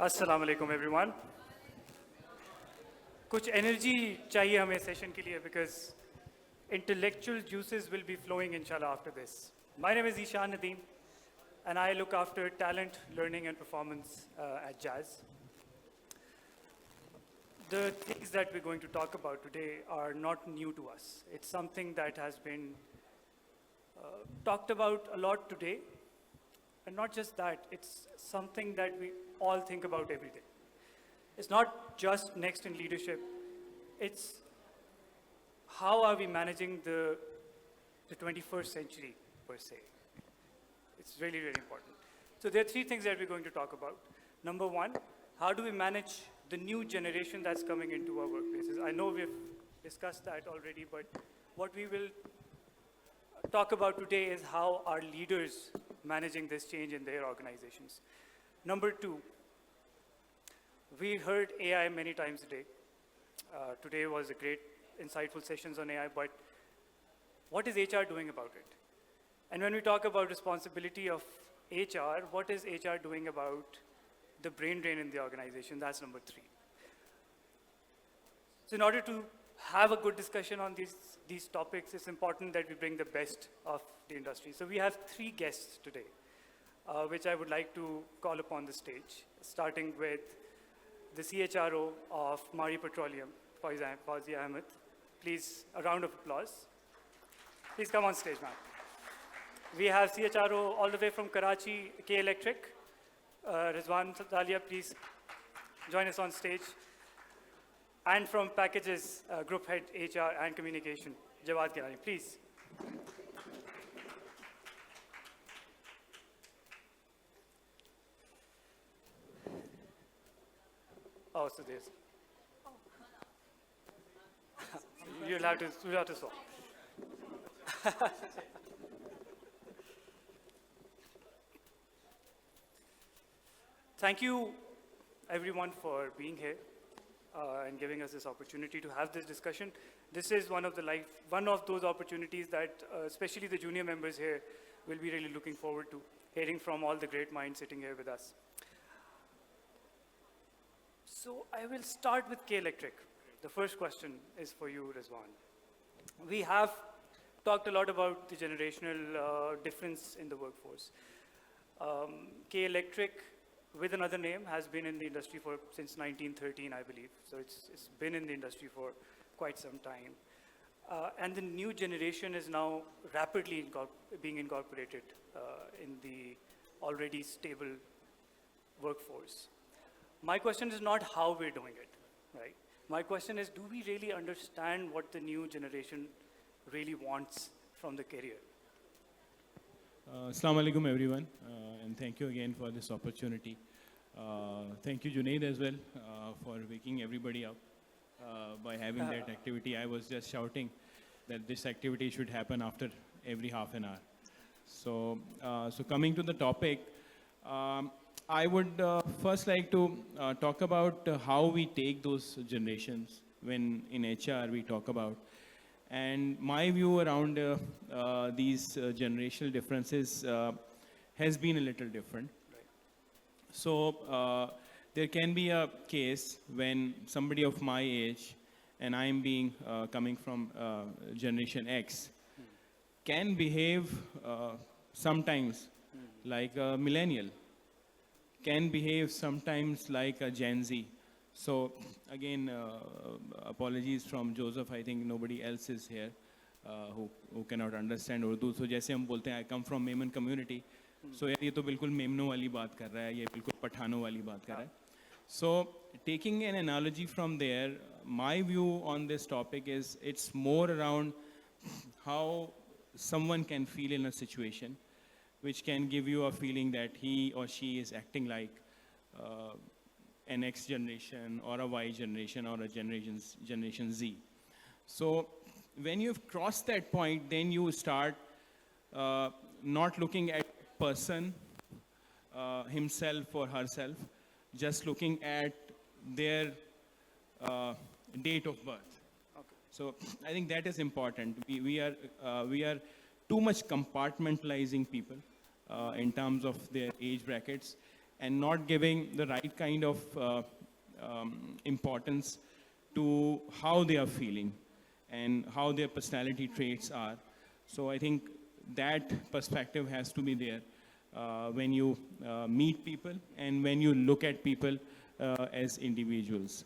अस्सलाम वालेकुम everyone. कुछ energy चाहिए हमें session के लिए because intellectual juices will be flowing inshallah after this. My name is Ishan Nadeem and I look after talent, learning and performance at Jazz. The things that we're going to talk about today are not new to us. It's something that has been talked about a lot today. And not just that, it's something that we all think about every day. It's not just next in leadership, it's how are we managing the 21st century per se. It's really, really important. So there are three things that we're going to talk about. Number one, how do we manage the new generation that's coming into our workplaces? I know we've discussed that already, but what we will talk about today is how are leaders managing this change in their organizations. Number two, we heard AI many times today. Today was a great, insightful sessions on AI, but what is HR doing about it? And when we talk about responsibility of HR, what is HR doing about the brain drain in the organization? That's number three. So in order to have a good discussion on these topics, it's important that we bring the best of the industry. So we have three guests today, which I would like to call upon the stage, starting with the CHRO of Mahi Petroleum, Fauzi Ahmed. Please, a round of applause. Please come on stage, ma'am. We have CHRO all the way from Karachi, K Electric. Rizwan Dalia, please join us on stage. And from Packages, Group Head, HR and Communication, Jawad Girani, please. Oh, so there's. You'll have to solve. Thank you, everyone, for being here and giving us this opportunity to have this discussion. This is one of those opportunities that, especially the junior members here, will be really looking forward to hearing from all the great minds sitting here with us. So I will start with K Electric. The first question is for you, Rizwan. We have talked a lot about the generational difference in the workforce. K Electric, with another name, has been in the industry since 1913, I believe. So it's been in the industry for quite some time. And the new generation is now rapidly being incorporated in the already stable workforce. My question is not how we're doing it, right? My question is, do we really understand what the new generation really wants from the career? Assalamu alaikum, everyone, and thank you again for this opportunity. Thank you, Junaid, as well, for waking everybody up by having that activity. I was just shouting that this activity should happen after every half an hour. So coming to the topic, I would first like to talk about how we take those generations when in HR we talk about. And my view around these generational differences has been a little different. Right. So there can be a case when somebody of my age, and I'm coming from Generation X, can behave sometimes like a millennial, can behave sometimes like a Gen Z. So again, apologies from Joseph. I think nobody else is here who cannot understand Urdu. So जैसे हम बोलते हैं, I come from Memon community. So यार ये तो बिल्कुल मेमनों वाली बात कर रहा है, ये बिल्कुल पठानों वाली बात कर रहा है. So taking an analogy from there, my view on this topic is it's more around how someone can feel in a situation, which can give you a feeling that he or she is acting like an X generation or a Y generation or a generation Z. So when you've crossed that point, then you start not looking at person himself or herself, just looking at their date of birth. Okay. So I think that is important. We are too much compartmentalizing people in terms of their age brackets. and not giving the right kind of importance to how they are feeling and how their personality traits are. So I think that perspective has to be there when you meet people and when you look at people as individuals.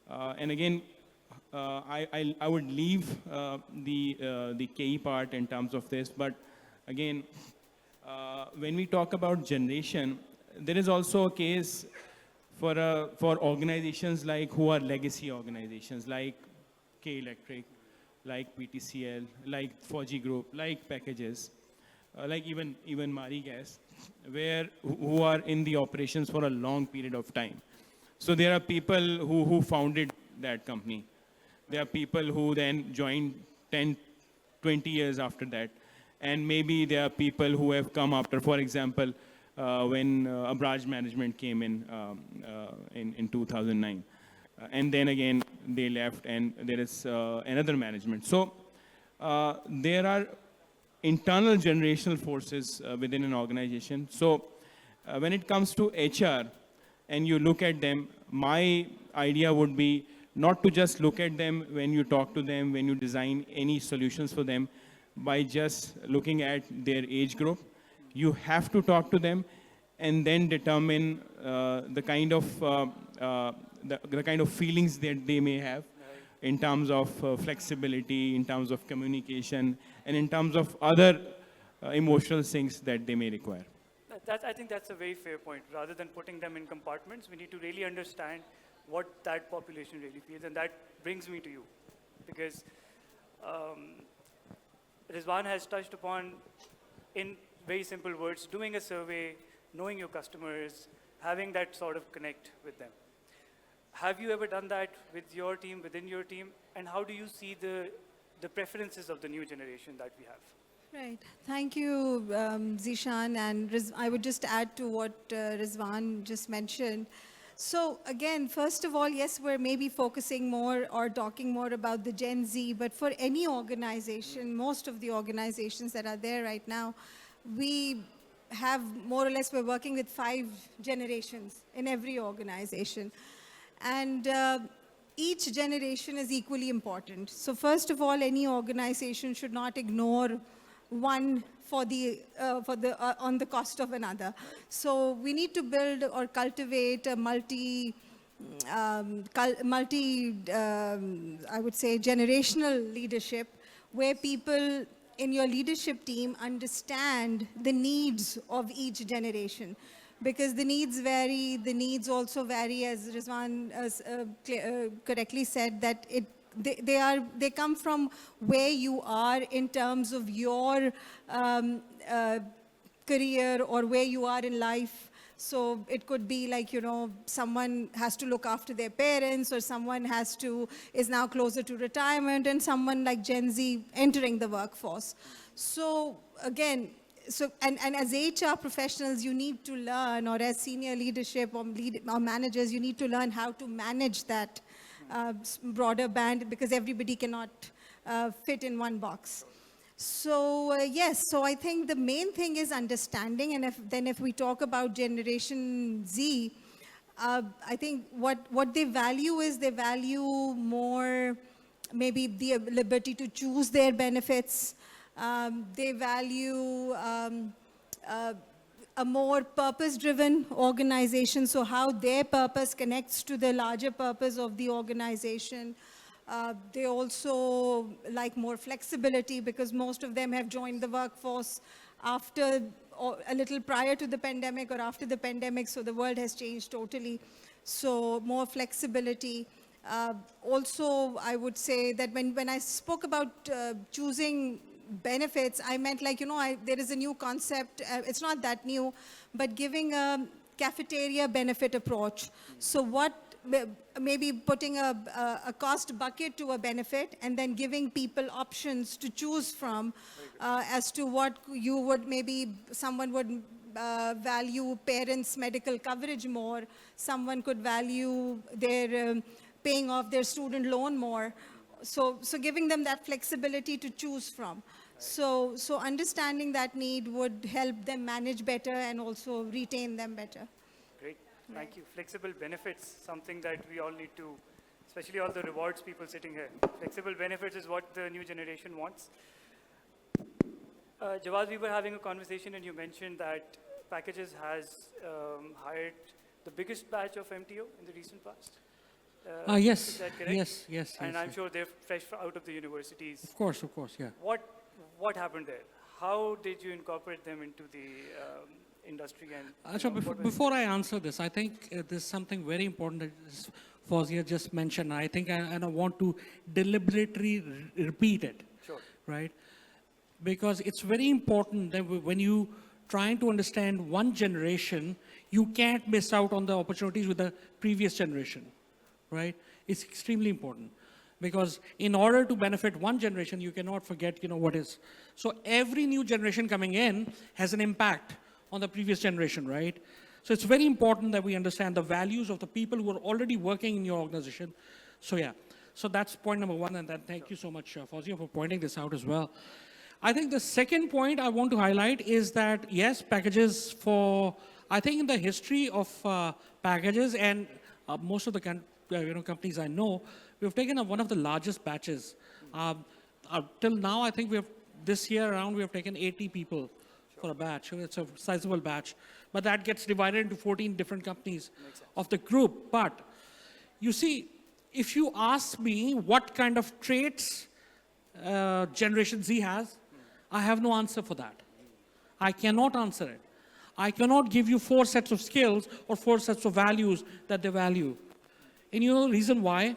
And again, I would leave the KE part in terms of this, but again, when we talk about generation, there is also a case for organizations like who are legacy organizations, like K Electric, like PTCL, like 4G Group, like Packages, like even Mari Gas, who are in the operations for a long period of time. So there are people who founded that company. There are people who then joined 10, 20 years after that. And maybe there are people who have come after, for example, when Abraj Management came in 2009. And then again, they left and there is another management. So there are internal generational forces within an organization. So when it comes to HR and you look at them, my idea would be not to just look at them when you talk to them, when you design any solutions for them, by just looking at their age group. You have to talk to them and then determine the kind of feelings that they may have in terms of flexibility, in terms of communication, and in terms of other emotional things that they may require. I think that's a very fair point. Rather than putting them in compartments, we need to really understand what that population really feels. And that brings me to you, because Rizwan has touched upon, in very simple words, doing a survey, knowing your customers, having that sort of connect with them. Have you ever done that with your team, within your team? And how do you see the preferences of the new generation that we have? Right. Thank you, Zishan. And I would just add to what Rizwan just mentioned. So again, first of all, yes, we're maybe focusing more or talking more about the Gen Z, but for any organization, most of the organizations that are there right now, we have more or less, we're working with 5 generations in every organization. And each generation is equally important. So first of all, any organization should not ignore one on the cost of another. So we need to build or cultivate a multi, I would say, generational leadership, where people in your leadership team understand the needs of each generation. Because the needs vary, the needs also vary, as Rizwan correctly said, that they come from where you are in terms of your career or where you are in life. So it could be like, someone has to look after their parents, or someone is now closer to retirement, and someone like Gen Z entering the workforce. So again, and as HR professionals, you need to learn, or as senior leadership or managers, you need to learn how to manage that broader band, because everybody cannot fit in one box. So yes, so I think the main thing is understanding, and if we talk about Generation Z, I think what they value is they value more maybe the liberty to choose their benefits. They value a more purpose-driven organization, so how their purpose connects to the larger purpose of the organization. They also like more flexibility, because most of them have joined the workforce after, or a little prior to the pandemic or after the pandemic, so the world has changed totally. So more flexibility. Also, I would say that when I spoke about choosing benefits, I meant like, there is a new concept, it's not that new, but giving a cafeteria benefit approach. So maybe putting a cost bucket to a benefit, and then giving people options to choose from as to what you would, maybe someone would value parents' medical coverage more, someone could value their paying off their student loan more. So giving them that flexibility to choose from. So understanding that need would help them manage better and also retain them better. Thank you. Flexible benefits, something that we all need to, especially all the rewards people sitting here. Flexible benefits is what the new generation wants. Jawad, we were having a conversation and you mentioned that Packages has hired the biggest batch of MTO in the recent past. Yes, Is that correct? yes. And I'm yes. sure they're fresh out of the universities. Of course, yeah. What happened there? How did you incorporate them into the industry? And So what was- before I answer this, I think there's something very important that Fawzia just mentioned. I think and I want to deliberately repeat it, Sure. right? Because it's very important that when you trying to understand one generation, you can't miss out on the opportunities with the previous generation, right? It's extremely important. Because in order to benefit one generation, you cannot forget, what is. So every new generation coming in has an impact on the previous generation, right? So it's very important that we understand the values of the people who are already working in your organization. So yeah, so that's point number one, and then thank you so much, Fawzia, for pointing this out as well. I think the second point I want to highlight is that, yes, Packages I think in the history of Packages and most of the companies I know, we've taken up one of the largest batches. Till now, I think this year around, we have taken 80 people for a batch. It's a sizable batch. But that gets divided into 14 different companies of the group. But you see, if you ask me what kind of traits Generation Z has, I have no answer for that. I cannot answer it. I cannot give you 4 sets of skills or 4 sets of values that they value. And you know the reason why?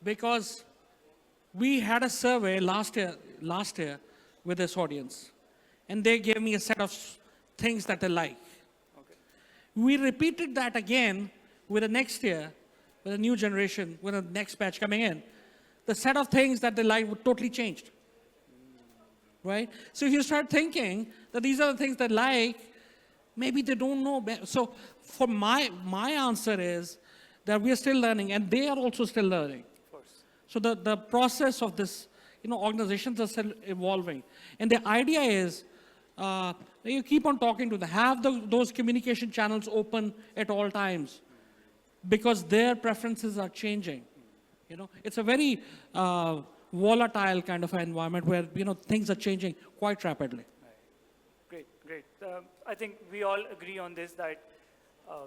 Because we had a survey last year with this audience, and they gave me a set of things that they like. Okay. We repeated that again with the next year, with a new generation, with the next batch coming in. The set of things that they like would totally changed. Right? So if you start thinking that these are the things they like, maybe they don't know. So for my answer is that we are still learning, and they are also still learning. Of course. So the process of this, organizations are still evolving. And the idea is you keep on talking to them, have those communication channels open at all times, because their preferences are changing. It's a very volatile kind of environment where, things are changing quite rapidly. Right. Great. I think we all agree on this, that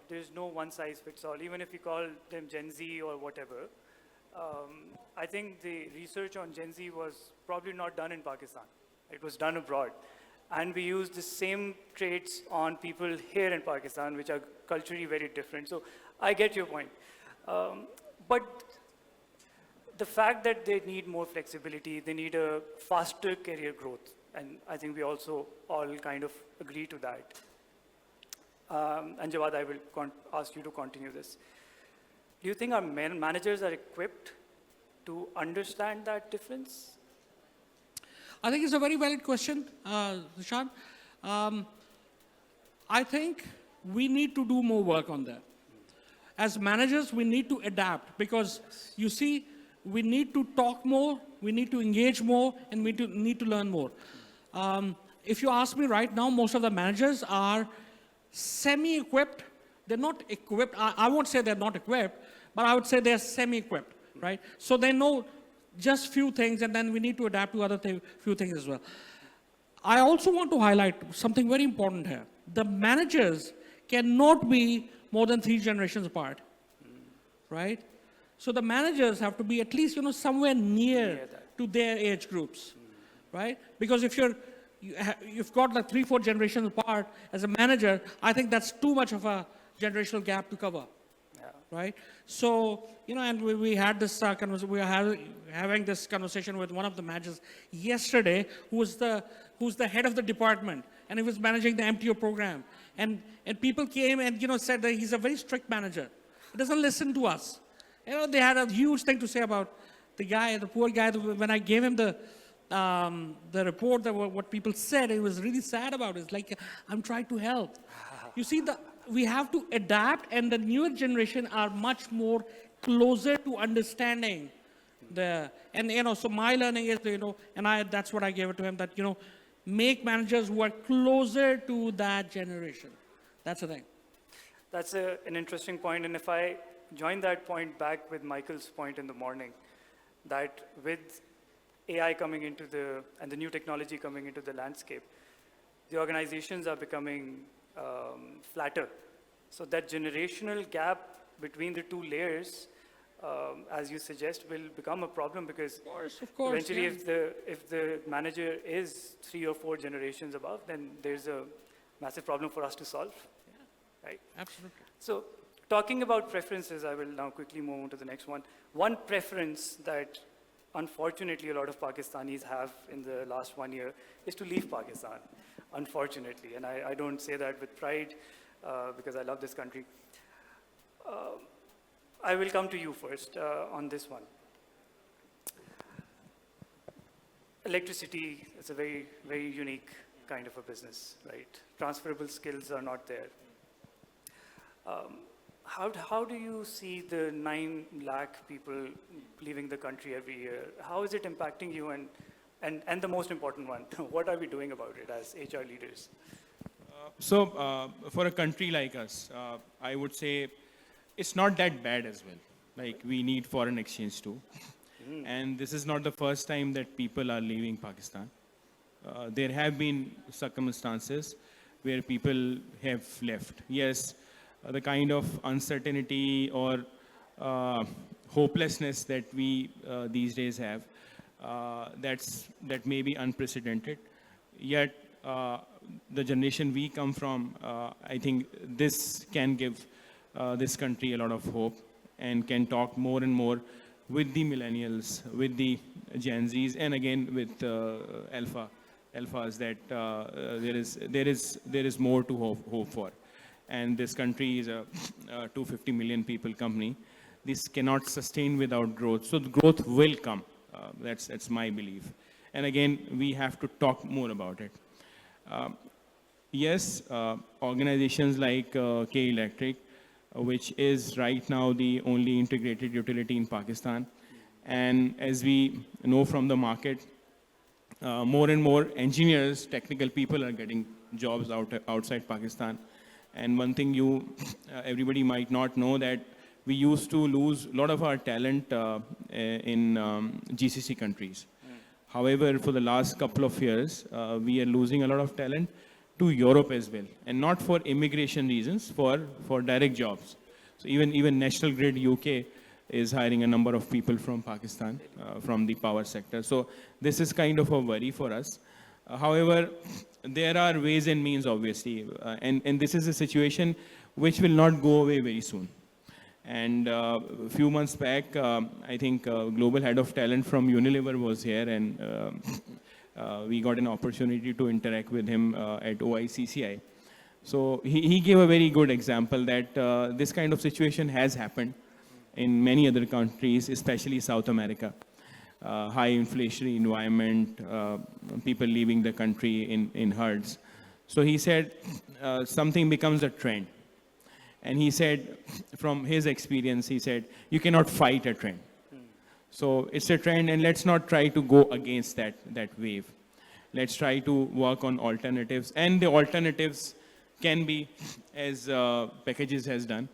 there's no one size fits all, even if we call them Gen Z or whatever. I think the research on Gen Z was probably not done in Pakistan. It was done abroad. And we use the same traits on people here in Pakistan, which are culturally very different. So I get your point. But the fact that they need more flexibility, they need a faster career growth, and I think we also all kind of agree to that. And Jawad, I will ask you to continue this. Do you think our managers are equipped to understand that difference? I think it's a very valid question, Zishan. I think we need to do more work on that. As managers, we need to adapt, because you see, we need to talk more, we need to engage more, and we need to learn more. If you ask me right now, most of the managers are semi-equipped. They're not equipped. I won't say they're not equipped, but I would say they're semi-equipped, right? So they know just few things, and then we need to adapt to other few things as well. I also want to highlight something very important here. The managers cannot be more than 3 generations apart, right? So the managers have to be at least, somewhere near to their age groups, right? Because if you've got like 3, 4 generations apart as a manager, I think that's too much of a generational gap to cover, right? So, and we had this conversation. We are having this conversation with one of the managers yesterday, who's the head of the department, and he was managing the MTO program. And people came and said that he's a very strict manager. He doesn't listen to us. They had a huge thing to say about the poor guy. When I gave him the report, that what people said, he was really sad about it. It's like, I'm trying to help. You see, we have to adapt, and the newer generation are much more closer to understanding so my learning is, that's what I gave it to him, that, make managers who are closer to that generation. That's the thing. That's an interesting point, and if I join that point back with Michael's point in the morning, that with AI coming into and the new technology coming into the landscape, the organizations are becoming flatter. So that generational gap between the two layers, as you suggest, will become a problem because Of course, eventually yeah. if the manager is 3 or 4 generations above, then there's a massive problem for us to solve, right? Absolutely. So talking about preferences, I will now quickly move on to the next one. One preference that unfortunately a lot of Pakistanis have in the last 1 year is to leave Pakistan, unfortunately. And I don't say that with pride because I love this country. I will come to you first on this one. Electricity is a very, very unique kind of a business, right? Transferable skills are not there. How do you see the 9 lakh people leaving the country every year? How is it impacting you? And the most important one, what are we doing about it as HR leaders? So for a country like us, I would say it's not that bad as well. Like we need foreign exchange too. And this is not the first time that people are leaving Pakistan. There have been circumstances where people have left. Yes, the kind of uncertainty or hopelessness that we these days have, that may be unprecedented. Yet the generation we come from, I think this can give this country a lot of hope and can talk more and more with the millennials, with the Gen Zs, and again with alphas that there is more to hope for. And this country is a 250 million people company. This cannot sustain without growth. So the growth will come. That's my belief. And again, we have to talk more about it. Yes, organizations like K Electric, which is right now the only integrated utility in Pakistan. And as we know from the market, more and more engineers, technical people are getting jobs outside Pakistan. And one thing everybody might not know, that we used to lose a lot of our talent in GCC countries. However, for the last couple of years, we are losing a lot of talent to Europe as well, and not for immigration reasons, for direct jobs. So even National Grid UK is hiring a number of people from Pakistan, from the power sector. So this is kind of a worry for us. However, there are ways and means, obviously, and this is a situation which will not go away very soon. And a few months back, I think global head of talent from Unilever was here, and we got an opportunity to interact with him at OICCI. So he gave a very good example that this kind of situation has happened in many other countries, especially South America. High inflationary environment, people leaving the country in herds. So he said something becomes a trend. And he said, from his experience, he said, you cannot fight a trend. So it's a trend, and let's not try to go against that wave. Let's try to work on alternatives. And the alternatives can be, as Packages has done,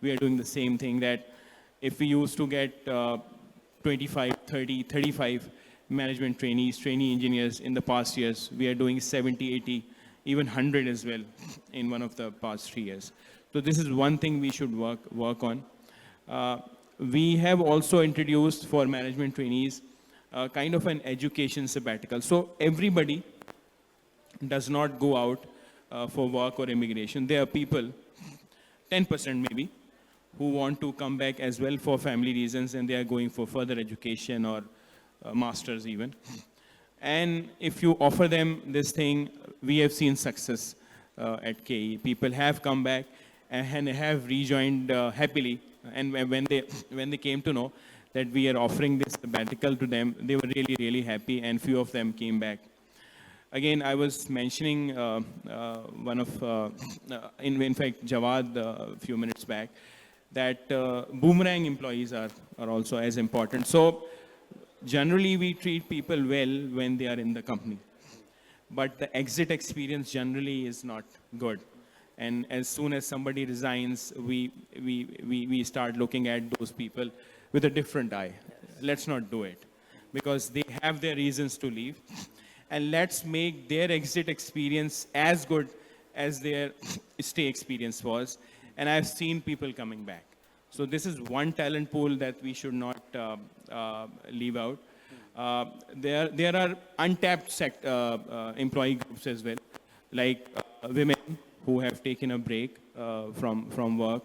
we are doing the same thing, that if we used to get 25, 30, 35 management trainees, trainee engineers in the past years, we are doing 70, 80, even 100 as well in one of the past 3 years. So this is one thing we should work on. We have also introduced for management trainees kind of an education sabbatical. So everybody does not go out for work or immigration. There are people, 10% maybe, who want to come back as well for family reasons, and they are going for further education or masters even. And if you offer them this thing, we have seen success at KE. People have come back and have rejoined happily. And when they came to know that we are offering this sabbatical to them, they were really, really happy, and few of them came back. Again, I was mentioning one of, in fact, Jawad a few minutes back, that boomerang employees are also as important. So generally, we treat people well when they are in the company. But the exit experience generally is not good. And as soon as somebody resigns, we start looking at those people with a different eye. Let's not do it, because they have their reasons to leave. And let's make their exit experience as good as their stay experience was. And I've seen people coming back. So this is one talent pool that we should not leave out. There are untapped employee groups as well, like women who have taken a break from work.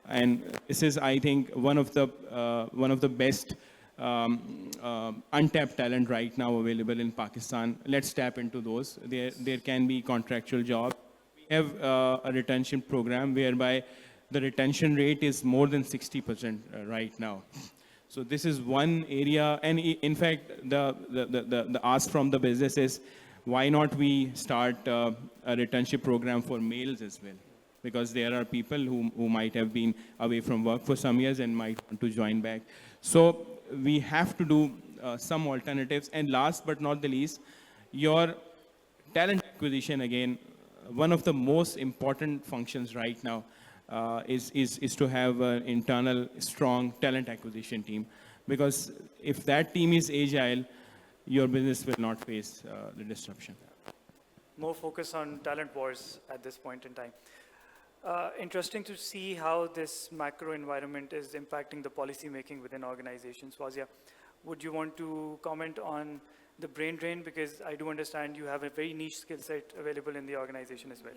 And this is, I think, one of the best untapped talent right now available in Pakistan. Let's tap into those. There can be contractual jobs. We have a retention program whereby the retention rate is more than 60% right now. So this is one area, and in fact, the ask from the business is, why not we start a retention program for males as well? Because there are people who might have been away from work for some years and might want to join back. So we have to do some alternatives. And last but not the least, your talent acquisition, again, one of the most important functions right now is to have an internal, strong talent acquisition team. Because if that team is agile, your business will not face the disruption. More focus on talent wars at this point in time. Interesting to see how this macro environment is impacting the policy making within organizations. Fawzia, would you want to comment on the brain drain? Because I do understand you have a very niche skill set available in the organization as well.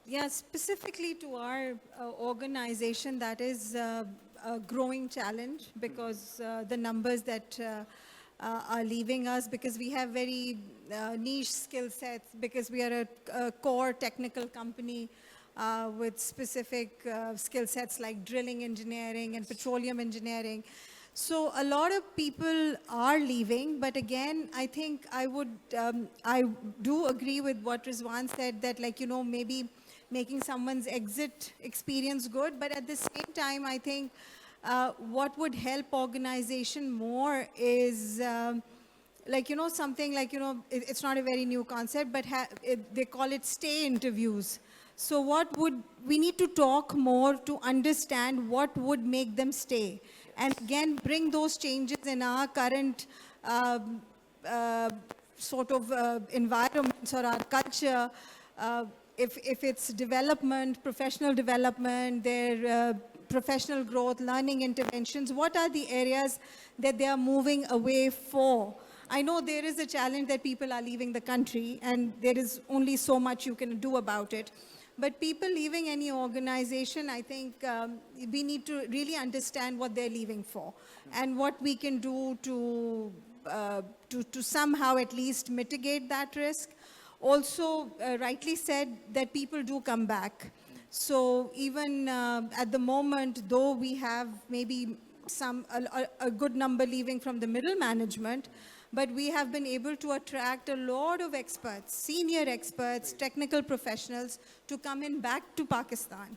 Yeah, specifically to our organization, that is a growing challenge, because the numbers that are leaving us, because we have very niche skill sets, because we are a core technical company with specific skill sets like drilling engineering and petroleum engineering. So a lot of people are leaving, but again, I think I do agree with what Rizwan said, that, like, maybe making someone's exit experience good, but at the same time, I think what would help organization more is, something like, it's not a very new concept, but they call it stay interviews. So we need to talk more to understand what would make them stay. And again, bring those changes in our current sort of environments or our culture. If it's development, professional development, their professional growth, learning interventions, what are the areas that they are moving away for? I know there is a challenge that people are leaving the country, and there is only so much you can do about it. But people leaving any organization, I think we need to really understand what they're leaving for and what we can do to somehow at least mitigate that risk. Also, rightly said that people do come back. So even at the moment, though we have maybe a good number leaving from the middle management, but we have been able to attract a lot of experts, senior experts, technical professionals to come in back to Pakistan.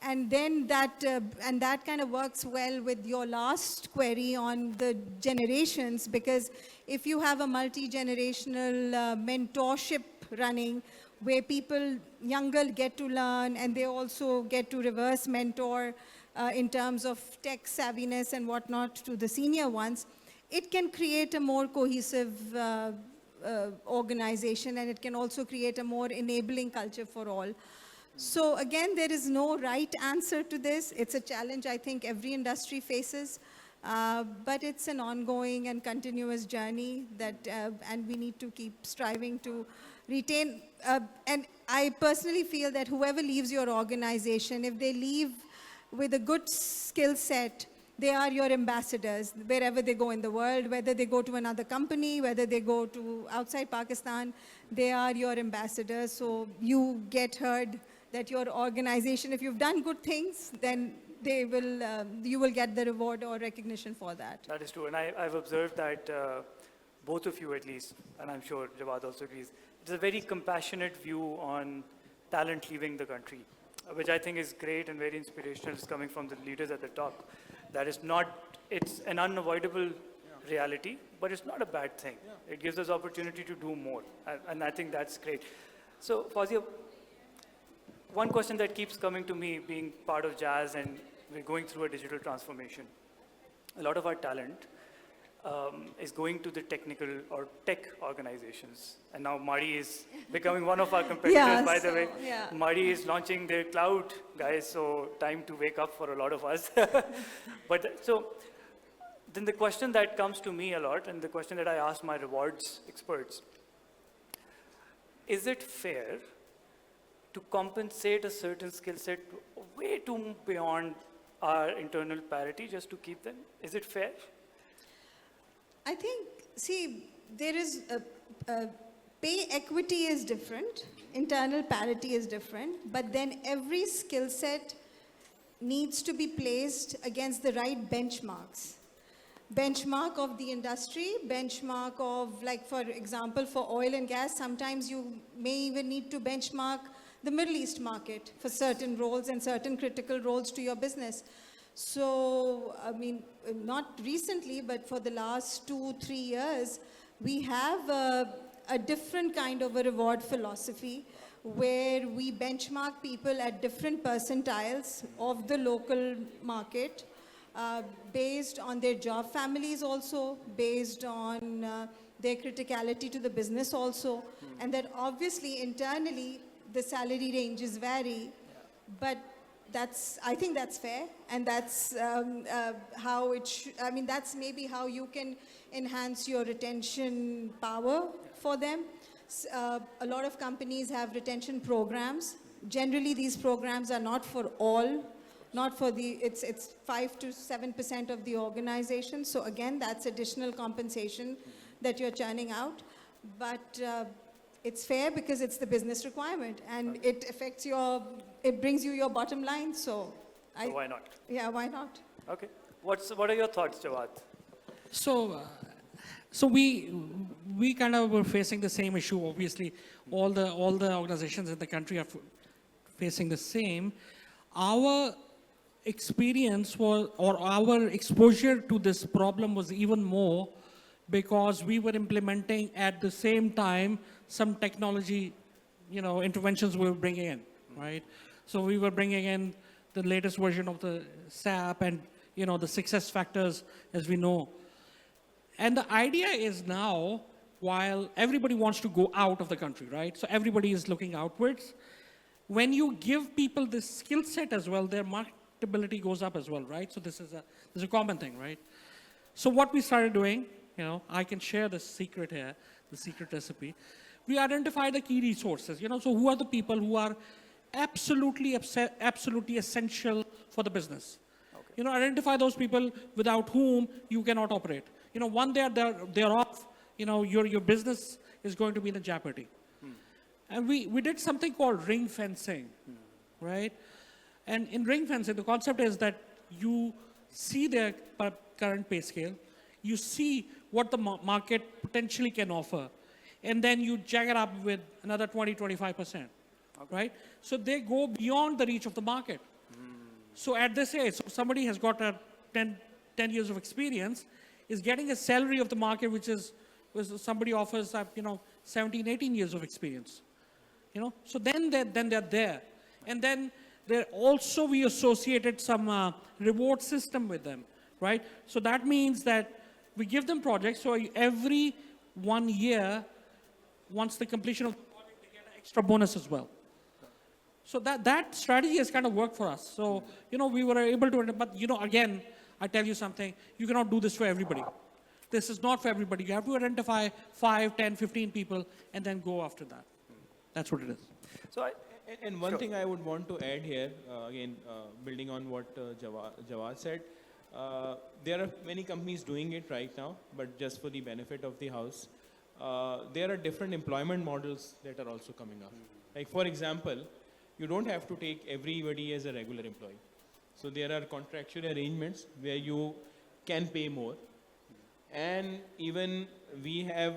And then that kind of works well with your last query on the generations, because if you have a multi-generational mentorship running, where people younger get to learn and they also get to reverse mentor in terms of tech savviness and whatnot to the senior ones, it can create a more cohesive organization, and it can also create a more enabling culture for all. So again, there is no right answer to this. It's a challenge I think every industry faces, but it's an ongoing and continuous journey that, and we need to keep striving to retain. And I personally feel that whoever leaves your organization, if they leave with a good skill set, they are your ambassadors wherever they go in the world, whether they go to another company, whether they go to outside Pakistan, they are your ambassadors. So you get heard that your organization, if you've done good things, then you will get the reward or recognition for that. That is true. And I've observed that both of you at least, and I'm sure Jawad also agrees, it's a very compassionate view on talent leaving the country, which I think is great and very inspirational. It's coming from the leaders at the top. That is not, it's an unavoidable reality, but it's not a bad thing. It gives us opportunity to do more, and I think that's great. So, Fawzia, one question that keeps coming to me, being part of Jazz and we're going through a digital transformation, a lot of our talent is going to the technical or tech organizations. And now Mari is becoming one of our competitors, by the way. Yeah. Mari is launching their cloud, guys, so time to wake up for a lot of us. But so then the question that comes to me a lot, and the question that I ask my rewards experts, is it fair to compensate a certain skill set way too beyond our internal parity just to keep them? Is it fair? I think, see, there is pay equity is different, internal parity is different, but then every skill set needs to be placed against the right benchmarks. Benchmark of the industry, benchmark of, like, for example, for oil and gas, sometimes you may even need to benchmark the Middle East market for certain roles and certain critical roles to your business. So, I mean, not recently, but for the last 2-3 years, we have a different kind of a reward philosophy where we benchmark people at different percentiles of the local market based on their job families also, based on their criticality to the business also, and that obviously internally the salary ranges vary, but I think that's fair, and that's how I mean, that's maybe how you can enhance your retention power for them. A lot of companies have retention programs. Generally, these programs are not for all, not for it's 5 to 7% of the organization. So again, that's additional compensation that you're churning out. But it's fair because it's the business requirement, and it affects it brings you your bottom line, so why not? Yeah, why not? Okay. What are your thoughts, Jawad? So we kind of were facing the same issue. Obviously, all the organizations in the country are facing the same. Our experience was, or our exposure to this problem was even more because we were implementing at the same time some technology, interventions we were bringing in, right? So we were bringing in the latest version of the SAP and, the success factors, as we know. And the idea is now, while everybody wants to go out of the country, right? So everybody is looking outwards. When you give people this skill set as well, their marketability goes up as well, right? So this is a common thing, right? So what we started doing, I can share the secret here, the secret recipe. We identify the key resources, so who are the people who are absolutely essential for the business. Okay. Identify those people without whom you cannot operate. One they're off, your business is going to be in jeopardy. And we did something called ring fencing, right? And in ring fencing, the concept is that you see their current pay scale, you see what the market potentially can offer, and then you jack it up with another 20-25%, right? So they go beyond the reach of the market. So at this age, so somebody has got 10 years of experience, is getting a salary of the market, which somebody offers, 17, 18 years of experience. So then they're there. And then we associated some reward system with them, right? So that means that we give them projects, so every 1 year, once the completion of the project, they get an extra bonus as well. So that strategy has kind of worked for us. So, we were able to, but, again, I tell you something, you cannot do this for everybody. This is not for everybody. You have to identify 5, 10, 15 people and then go after that. That's what it is. So one thing I would want to add here, again, building on what Jawad said, there are many companies doing it right now, but just for the benefit of the house, there are different employment models that are also coming up. Like, for example, you don't have to take everybody as a regular employee. So there are contractual arrangements where you can pay more. And even we have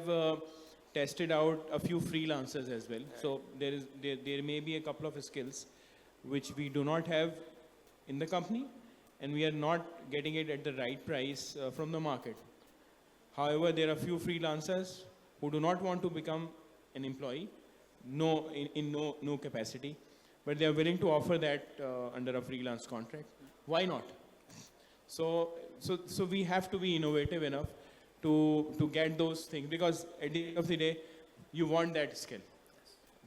tested out a few freelancers as well. So there may be a couple of skills which we do not have in the company, and we are not getting it at the right price from the market. However, there are few freelancers who do not want to become an employee, in no capacity, but they are willing to offer that under a freelance contract. Why not? So we have to be innovative enough to get those things, because at the end of the day, you want that skill.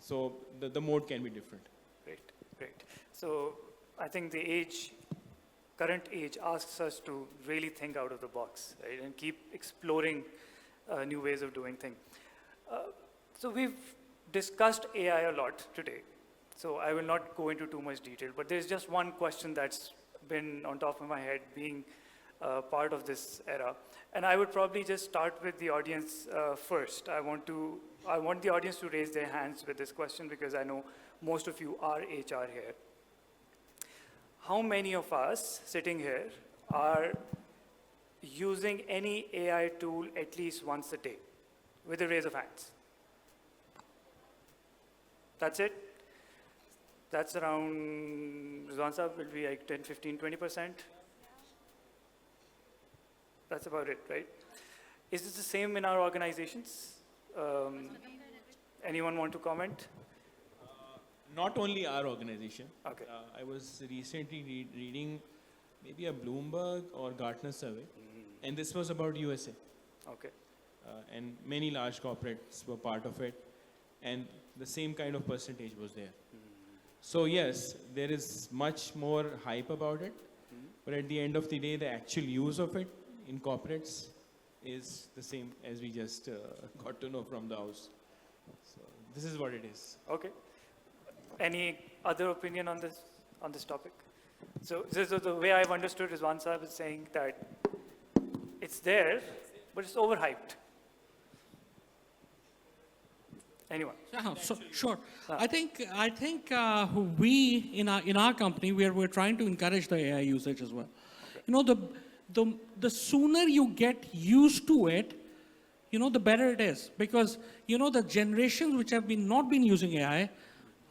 So the mode can be different. Great. So I think the current age asks us to really think out of the box, right, and keep exploring new ways of doing things. So we've discussed AI a lot today, so I will not go into too much detail, but there's just one question that's been on top of my head being part of this era. And I would probably just start with the audience first. I want the audience to raise their hands with this question, because I know most of you are HR here. How many of us sitting here are using any AI tool at least once a day? With a raise of hands. That's it? That's around, Rizwan Sahab, will be like 10, 15, 20%? That's about it, right? Is this the same in our organizations? Anyone want to comment? Not only our organization. Okay. I was recently reading maybe a Bloomberg or Gartner survey, and this was about USA. Okay. And many large corporates were part of it, and the same kind of percentage was there. So yes, there is much more hype about it, but at the end of the day, the actual use of it in corporates is the same as we just got to know from the house. So this is what it is. Okay. Any other opinion on this topic? So the way I've understood Rizwan Sahab is saying that it's there, but it's overhyped. Anyone? Sure. I think we in our company we're trying to encourage the AI usage as well. Okay. You know, the sooner you get used to it, you know, the better it is, because you know the generations which have not been using AI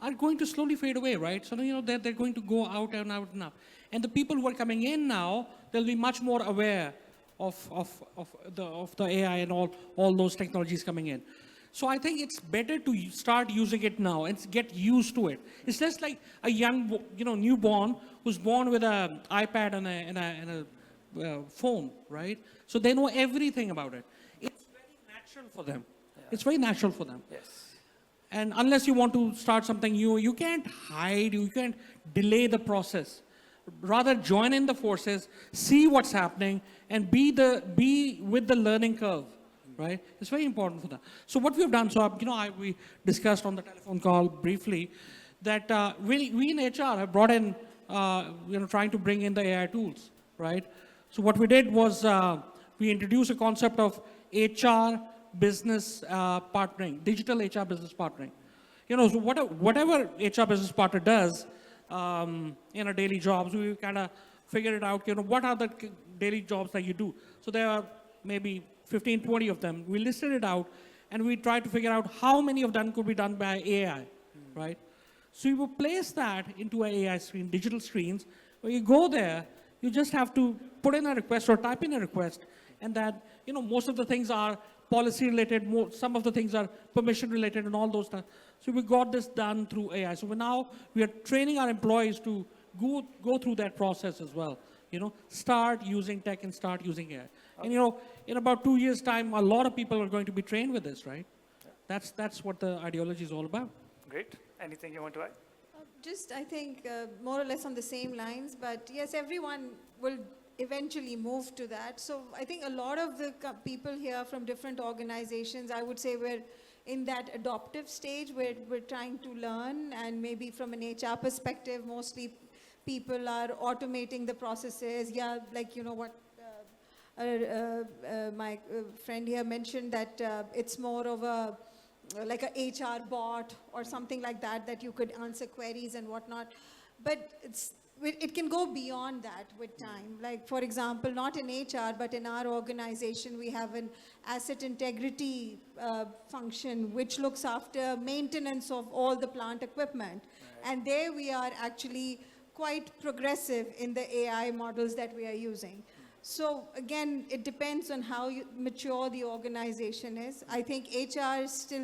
are going to slowly fade away, right? So you know they're going to go out and out and out. And the people who are coming in now, they'll be much more aware of the AI and all those technologies coming in. So I think it's better to start using it now and get used to it. It's just like a young, newborn who's born with an iPad and a phone, right? So they know everything about it. It's very natural for them. Yeah. It's very natural for them. Yes. And unless you want to start something new, you can't hide, you can't delay the process. Rather join in the forces, see what's happening, and be with the learning curve. Right? It's very important for that. So what we've done, so we discussed on the telephone call briefly that we in HR have brought in, trying to bring in the AI tools, right? So what we did was we introduced a concept of HR business partnering, digital HR business partnering. You know, so whatever HR business partner does in our daily jobs, we kind of figure it out. You know, what are the daily jobs that you do? So there are maybe 15, 20 of them. We listed it out, and we tried to figure out how many of them could be done by AI, right? So we will place that into an AI screen, digital screens, where you go there, you just have to put in a request or type in a request, and that, most of the things are policy related, some of the things are permission related and all those stuff. So we got this done through AI. So we are training our employees to go through that process as well. Start using tech and start using AI. And in about 2 years' time, a lot of people are going to be trained with this, right? Yeah. That's what the ideology is all about. Great. Anything you want to add? Just, I think, more or less on the same lines, but yes, everyone will eventually move to that. So I think a lot of the people here from different organizations, I would say we're in that adoptive stage where we're trying to learn, and maybe from an HR perspective, mostly people are automating the processes. Yeah, like, what my friend here mentioned, that it's more of like a HR bot or something like that you could answer queries and whatnot. But it can go beyond that with time. Like, for example, not in HR, but in our organization, we have an asset integrity function, which looks after maintenance of all the plant equipment. Right. And there we are actually quite progressive in the AI models that we are using. So again, it depends on how mature the organization is. I think HR still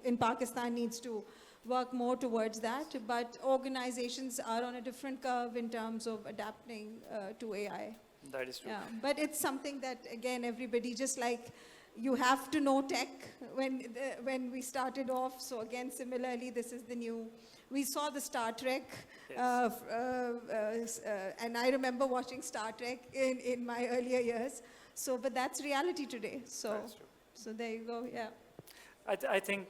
in Pakistan needs to work more towards that. But organizations are on a different curve in terms of adapting to AI. That is true. Yeah, but it's something that, again, everybody, just like you have to know tech when we started off. So again, similarly, this is the new. We saw the Star Trek, and I remember watching Star Trek in my earlier years. So, but that's reality today. So, That's true. so there you go. Yeah. I think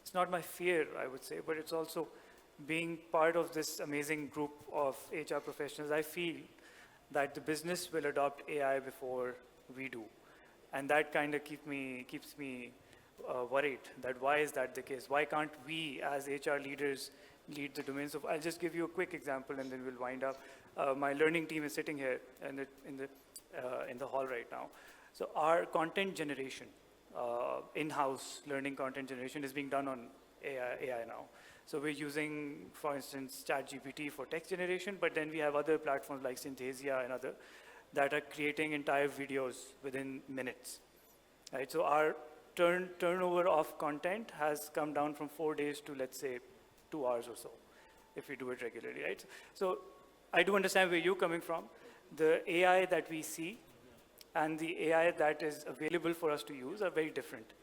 it's not my fear, I would say, but it's also being part of this amazing group of HR professionals. I feel that the business will adopt AI before we do. And that kind of keeps me worried that why is that the case? Why can't we as HR leaders lead the domains of, I'll just give you a quick example and then we'll wind up. My learning team is sitting here in the hall right now. So our content generation, in-house learning content generation is being done on AI now. So we're using, for instance, ChatGPT for text generation, but then we have other platforms like Synthesia and other that are creating entire videos within minutes. Right? So our turnover of content has come down from 4 days to, let's say, 2 hours or so, if we do it regularly, right? So I do understand where you're coming from. The AI that we see and the AI that is available for us to use are very different,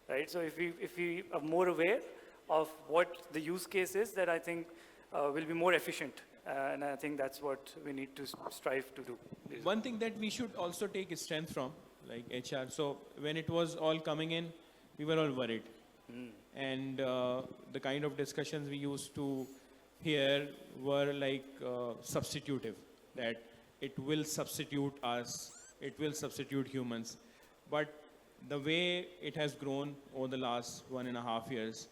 right? So if we are more aware of what the use case is, that I think will be more efficient. And I think that's what we need to strive to do. One thing that we should also take strength from, like HR. So when it was all coming in, we were all worried. And the kind of discussions we used to hear were like substitutive, that it will substitute us, it will substitute humans. But the way it has grown over the last 1.5 years,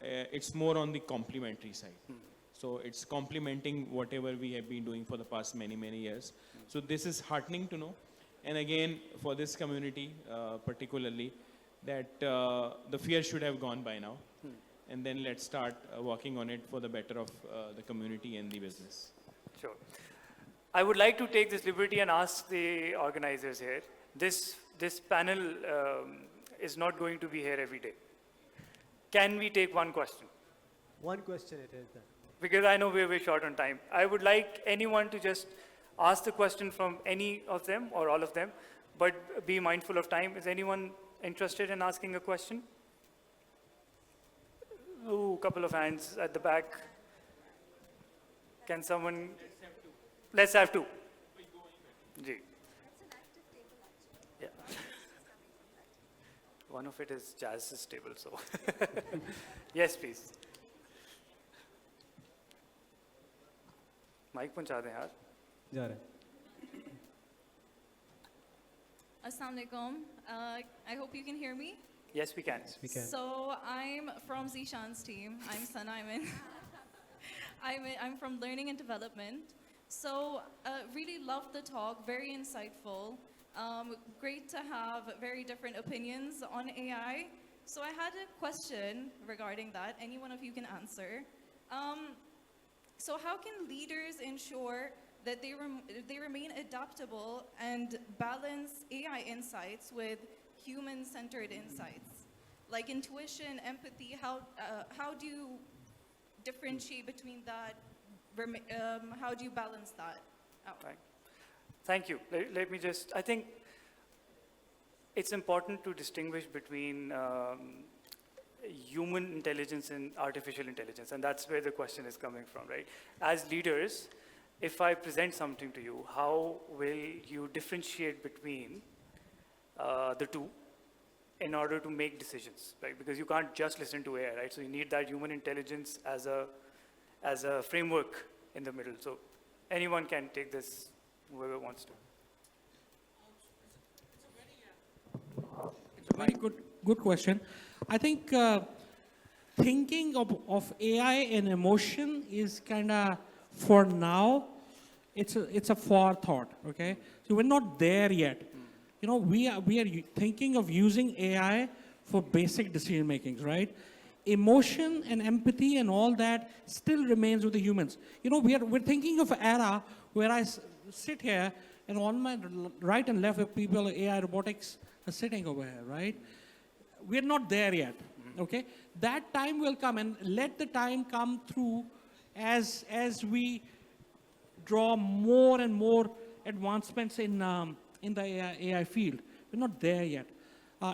it's more on the complementary side. So it's complementing whatever we have been doing for the past many, many years. So this is heartening to know. And again, for this community particularly, that the fear should have gone by now. And then let's start working on it for the better of the community and the business. Sure. I would like to take this liberty and ask the organizers here. This panel is not going to be here every day. Can we take one question? One question it is then. Because I know we're short on time. I would like anyone to just ask the question from any of them or all of them, but be mindful of time. Is anyone interested in asking a question? Ooh, couple of hands at the back. Can someone? Let's have two. Ji. Yeah. One of it is Jazz's table, so. Yes, please. Mic पहुंचा दें यार जा रहे Assalamu alaikum. I hope you can hear me. Yes, we can. we can So I'm from Zishan's team. I'm Sana. I'm from Learning and Development. So really loved the talk. Very insightful. Great to have very different opinions on AI. So I had a question regarding that. Any one of you can answer. So how can leaders ensure that they remain adaptable and balance AI insights with human-centered insights? Like intuition, empathy, how do you differentiate between that? How do you balance that out? Right. Thank you. Let me just, I think it's important to distinguish between human intelligence and artificial intelligence, and that's where the question is coming from, right? As leaders, if I present something to you, how will you differentiate between the two in order to make decisions, right? Because you can't just listen to AI, right? So you need that human intelligence as a framework in the middle. So anyone can take this, whoever wants to. It's a very good question. I think thinking of AI and emotion is kind of, for now, it's a forethought, okay? So we're not there yet. You know, we are thinking of using AI for basic decision makings, right? Emotion and empathy and all that still remains with the humans. You know, we're thinking of an era where I sit here and on my right and left of people, AI robotics are sitting over here, right? We're not there yet, okay? That time will come, and let the time come through as we draw more and more advancements in the AI field. We're not there yet.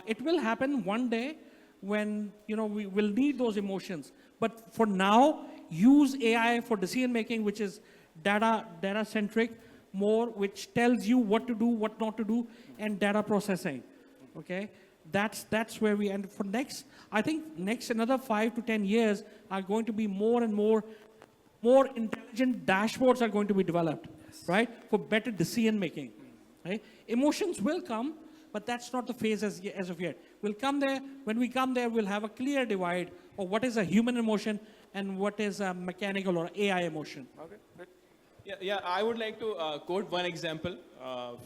It will happen one day when we will need those emotions. But for now, use AI for decision making, which is data centric, more, which tells you what to do, what not to do, and data processing. Okay, that's where we end. For I think another 5 to 10 years are going to be more and more intelligent dashboards are going to be developed, right, for better decision making. Right? Emotions will come, but that's not the phase as of yet. We'll come there. When we come there, we'll have a clear divide of what is a human emotion and what is a mechanical or AI emotion. Okay, good. Yeah, I would like to quote one example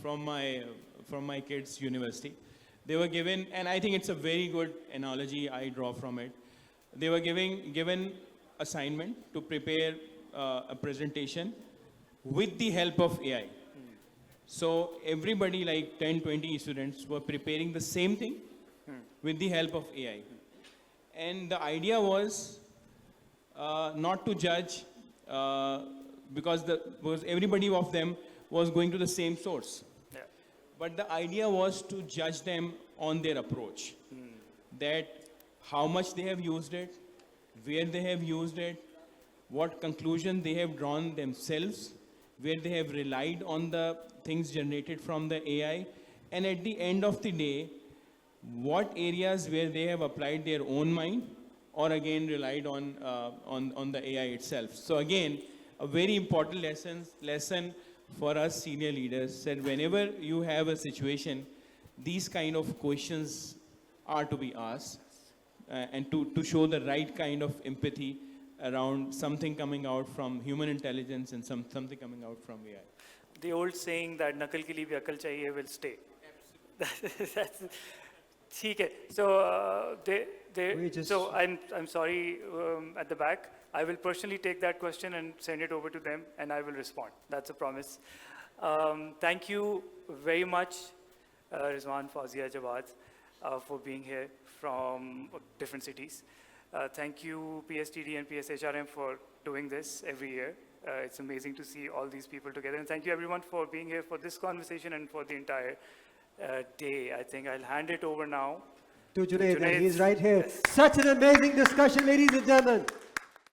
from my kids' university. They were given, and I think it's a very good analogy I draw from it. They were given assignment to prepare a presentation with the help of AI. So everybody, like 10, 20 students, were preparing the same thing with the help of AI. And the idea was not to judge because everybody of them was going to the same source. Yeah. But the idea was to judge them on their approach. That how much they have used it, where they have used it, what conclusion they have drawn themselves, where they have relied on the things generated from the AI, and at the end of the day, what areas where they have applied their own mind, or again relied on the AI itself. So again, a very important lesson for us senior leaders, that whenever you have a situation, these kind of questions are to be asked, and to show the right kind of empathy around something coming out from human intelligence and something coming out from AI. The old saying that "nakal ke liye bhi akal chahiye" will stay. That's ठीक है. So I'm sorry at the back. I will personally take that question and send it over to them, and I will respond. That's a promise. Thank you very much, Rizwan, Fawzia, Jawad, for being here from different cities. Thank you, PSTD and PSHRM, for doing this every year. It's amazing to see all these people together. And thank you, everyone, for being here for this conversation and for the entire day. I think I'll hand it over now To Junaid, and Junaid. he's right here. Yes. Such an amazing discussion, ladies and gentlemen.